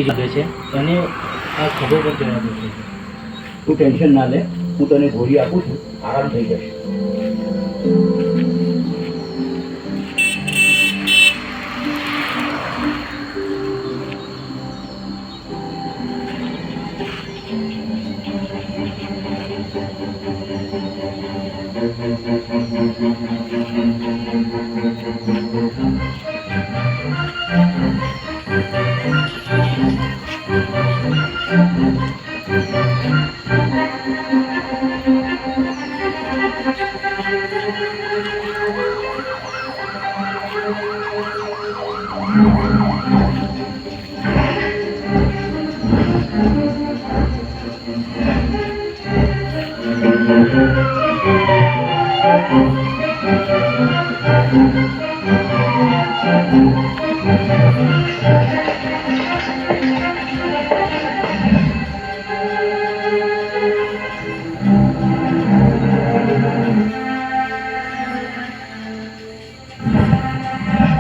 લાગે છે અને આ ખભો પર ચડાવે છે. તું ટેન્શન ના લે, હું તને ગોળી આપું છું, આરામ થઈ જશે.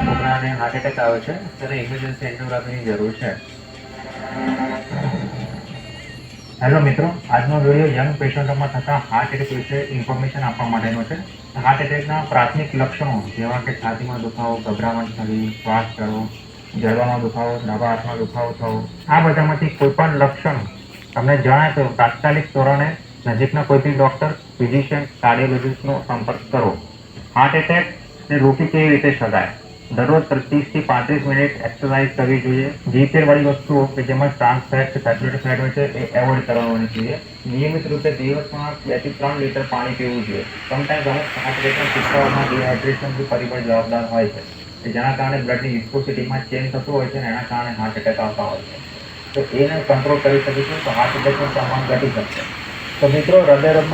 છોકરાને હાર્ટ એટેક આવ્યો છે, ત્યારે ઇમરજન્સી એન્જિયોગ્રાફીની જરૂર છે. હેલો મિત્રો, આજનો વિડીયો યંગ પેશન્ટોમાં થતા હાર્ટ એટેક વિશે ઇન્ફોર્મેશન આપવા માટેનો છે. હાર્ટ એટેકના પ્રાથમિક લક્ષણો જેવા કે છાતીમાં દુખાવો, ગભરામણ થવી, શ્વાસ ચડવો, જડબામાં દુખાવો, ડાબા હાથમાં દુખાવો થવો, આ બધામાંથી કોઈ પણ લક્ષણ તમને જણાય તો તાત્કાલિક ધોરણે નજીકના કોઈ બી ડોક્ટર, ફિઝિશિયન, કાર્ડિયોલોજિસ્ટનો સંપર્ક કરો. હાર્ટ એટેકને રોકી કેવી રીતે શકાય? દરરોજ 30 થી 35 મિનિટ એક્સરસાઇઝ કરવી જોઈએ. જીતેરવાળી વસ્તુઓ કે જેમાં ટ્રાન્સ ફેટ કે સેચ્યુરેટેડ ફેટ હોય છે એ એવોઇડ કરવાની જોઈએ. નિયમિત રૂપે દિવસમાં 2 થી 3 લીટર પાણી પીવું જોઈએ. સમટાઈમ્સ અમુક હાર્ટ એટેકના કિસ્સાઓમાં ડિહાઇડ્રેશનનું પરિબળ જવાબદાર હોય છે, જેના કારણે બ્લડની વિસ્કોસિટીમાં ચેન્જ થતું હોય છે અને એના કારણે હાર્ટ એટેક આવતા હોય છે. તો એને કંટ્રોલ કરી શકીશું તો હાર્ટ એટેકનું પ્રમાણ ઘટી શકશે. તો મિત્રો, હૃદયરોગ